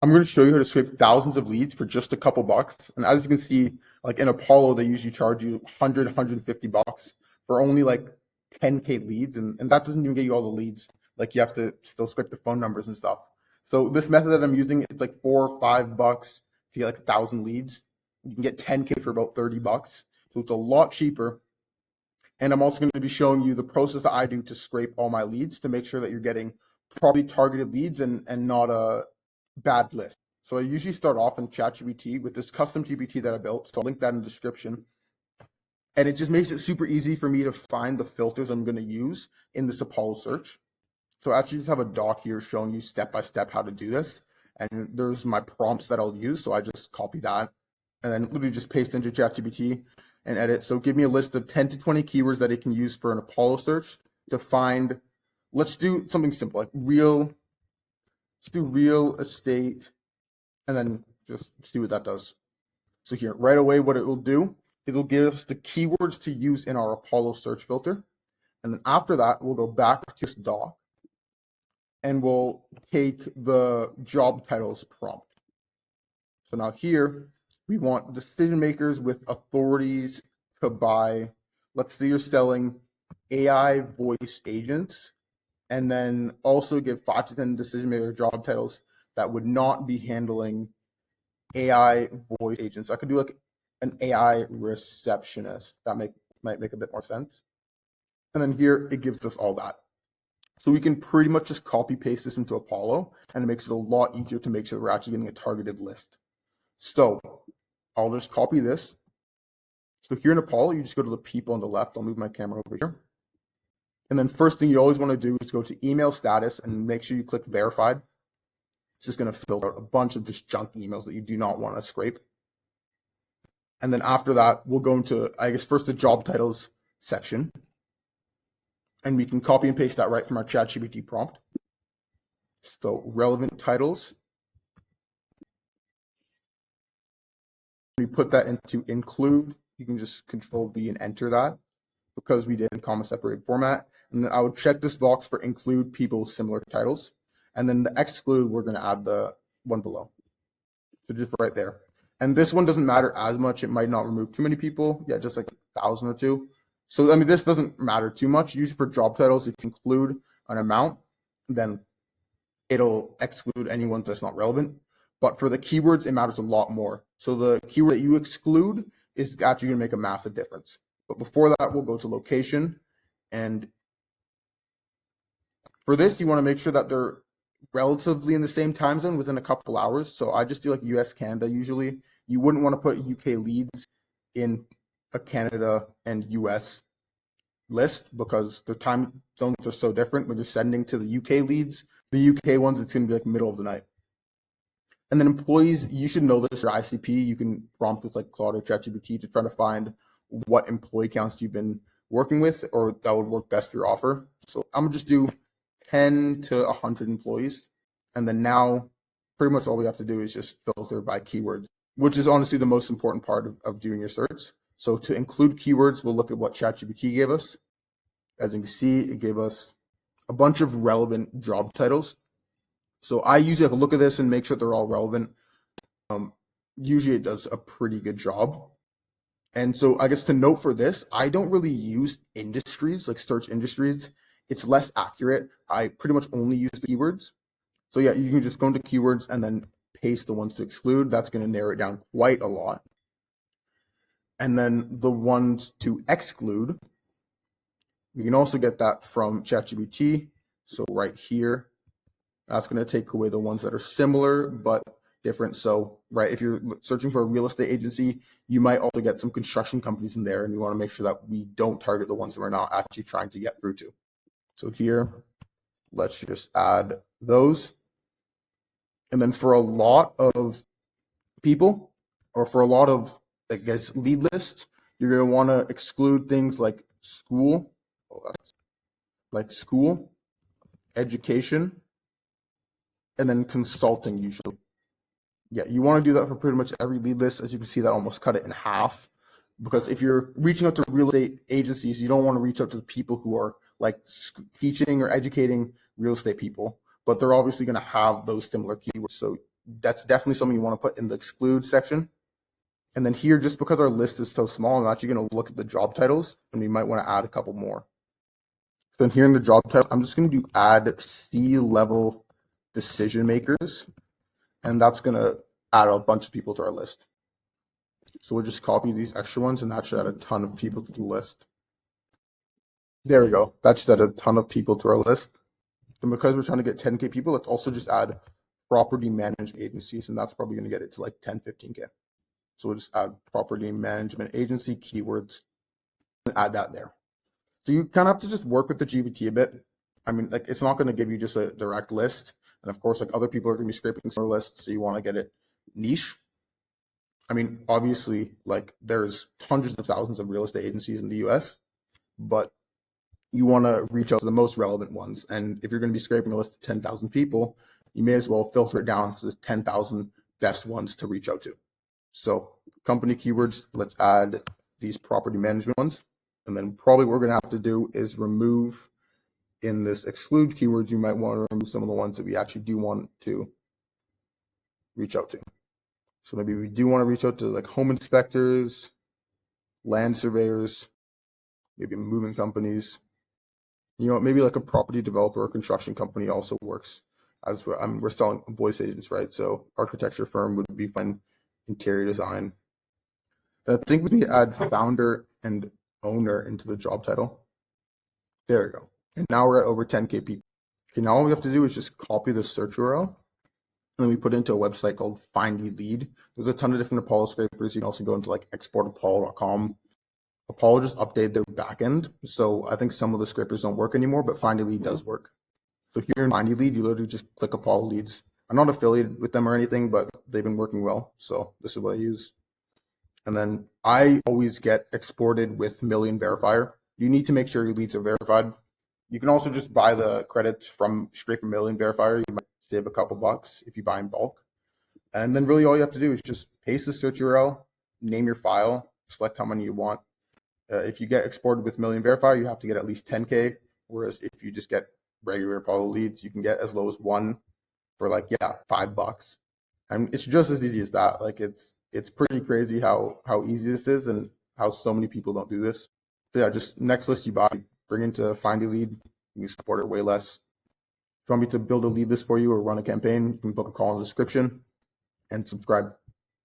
I'm going to show you how to scrape thousands of leads for just a couple bucks. And as you can see, like in Apollo, they usually charge you 100, 150 bucks for only like 10K leads. And that doesn't even get you all the leads. Like you have to still scrape the phone numbers and stuff. So this method that I'm using, it's like $4 or $5 to get like 1,000 leads. You can get 10K for about 30 bucks. So it's a lot cheaper. And I'm also going to be showing you the process that I do to scrape all my leads to make sure that you're getting properly targeted leads and not a bad list. So I usually start off in ChatGPT with this custom GPT that I built. So I'll link that in the description. And it just makes it super easy for me to find the filters I'm going to use in this Apollo search. So I actually just have a doc here showing you step-by-step how to do this. And there's my prompts that I'll use. So I just copy that and then literally just paste into ChatGPT and edit. So give me a list of 10 to 20 keywords that it can use for an Apollo search to find, let's do something simple, like let's do real estate, and then just see what that does. So here, right away, what it will do, it'll give us the keywords to use in our Apollo search filter. And then after that, we'll go back to this doc and we'll take the job titles prompt. So now here, we want decision makers with authorities to buy. Let's say you're selling AI voice agents, and then also give 5 to 10 decision maker job titles that would not be handling AI voice agents. I could do like an AI receptionist. That might make a bit more sense. And then here it gives us all that. So we can pretty much just copy paste this into Apollo, and it makes it a lot easier to make sure we're actually getting a targeted list. So I'll just copy this. So here in Apollo, you just go to the people on the left. I'll move my camera over here. And then first thing you always want to do is go to email status and make sure you click verified. It's just going to filter out a bunch of just junk emails that you do not want to scrape. And then after that, we'll go into, I guess, first the job titles section. And we can copy and paste that right from our ChatGPT prompt. So relevant titles. We put that into include. You can just Control V and enter that because we did in comma separated format. And then I would check this box for include people with similar titles. And then the exclude, we're going to add the one below. So just right there. And this one doesn't matter as much. It might not remove too many people. Yeah, just like 1,000 or 2. So, I mean, this doesn't matter too much. Usually for job titles, if you include an amount, then it'll exclude any ones that's not relevant. But for the keywords, it matters a lot more. So the keyword that you exclude is actually going to make a massive difference. But before that, we'll go to location. And for this, you want to make sure that they're relatively in the same time zone within a couple hours. So I just do like US, Canada usually. You wouldn't want to put UK leads in a Canada and US list because the time zones are so different. When you're sending to the UK leads, the UK ones, it's going to be like middle of the night. And then employees, you should know this for ICP. You can prompt with like Claude or ChatGPT to try to find what employee counts you've been working with, or that would work best for your offer. So I'm gonna just do 10 to 100 employees. And then now pretty much all we have to do is just filter by keywords, which is honestly the most important part of doing your search. So to include keywords, we'll look at what ChatGPT gave us. As you can see, it gave us a bunch of relevant job titles. So I usually have to look at this and make sure they're all relevant. Usually it does a pretty good job. And so I guess to note for this, I don't really use industries, like search industries. It's less accurate. I pretty much only use the keywords. So yeah, you can just go into keywords and then paste the ones to exclude. That's going to narrow it down quite a lot. And then the ones to exclude, we can also get that from ChatGPT. So right here, that's going to take away the ones that are similar but different. So, right, if you're searching for a real estate agency, you might also get some construction companies in there, and we want to make sure that we don't target the ones that we're not actually trying to get through to. So here, let's just add those. And then for a lot of people, or for a lot of, I guess, lead lists, you're going to want to exclude things like school, education, and then consulting usually. Yeah, you want to do that for pretty much every lead list. As you can see, that almost cut it in half. Because if you're reaching out to real estate agencies, you don't want to reach out to the people who are like teaching or educating real estate people, but they're obviously going to have those similar keywords. So that's definitely something you want to put in the exclude section. And then here, just because our list is so small, I'm actually going to look at the job titles, and we might want to add a couple more. Then here in the job title, I'm just going to do add C-level decision makers, and that's going to add a bunch of people to our list. So we'll just copy these extra ones, and that should add a ton of people to the list. There we go. That should add a ton of people to our list. And because we're trying to get 10K people, let's also just add property management agencies, and that's probably going to get it to like 10, 15K. So we'll just add property management agency keywords and add that there. So you kind of have to just work with the GPT a bit. I mean, like, it's not going to give you just a direct list. And of course, like, other people are going to be scraping similar lists, so you want to get it niche. I mean, obviously, like, there's hundreds of thousands of real estate agencies in the US, but you want to reach out to the most relevant ones. And if you're going to be scraping a list of 10,000 people, you may as well filter it down to the 10,000 best ones to reach out to. So company keywords, let's add these property management ones. And then probably what we're going to have to do is remove in this exclude keywords, you might want to remove some of the ones that we actually do want to reach out to. So maybe we do want to reach out to like home inspectors, land surveyors, maybe moving companies. You know, maybe like a property developer or construction company also works. As we're selling voice agents, right? So architecture firm would be fine, interior design. I think we need to add founder and owner into the job title. There we go. And now we're at over 10K people. Okay, now all we have to do is just copy the search URL, and then we put it into a website called Findy Lead. There's a ton of different Apollo scrapers. You can also go into like exportapollo.com. Apollo just updated their backend, so I think some of the scrapers don't work anymore, but Findy Lead does work. So here in Findy Lead, you literally just click Apollo Leads. I'm not affiliated with them or anything, but they've been working well, so this is what I use. And then I always get exported with Million Verifier. You need to make sure your leads are verified. You can also just buy the credits from straight from Million Verifier. You might save a couple bucks if you buy in bulk. And then really all you have to do is just paste the search URL, name your file, select how many you want. If you get exported with Million Verifier, you have to get at least 10K. Whereas if you just get regular Apollo leads, you can get as low as one for like, yeah, $5. And it's just as easy as that. Like it's pretty crazy how easy this is and how so many people don't do this. So yeah, just next list you buy, bring into Findy Lead, you can support it way less. If you want me to build a lead list for you or run a campaign, you can book a call in the description and subscribe.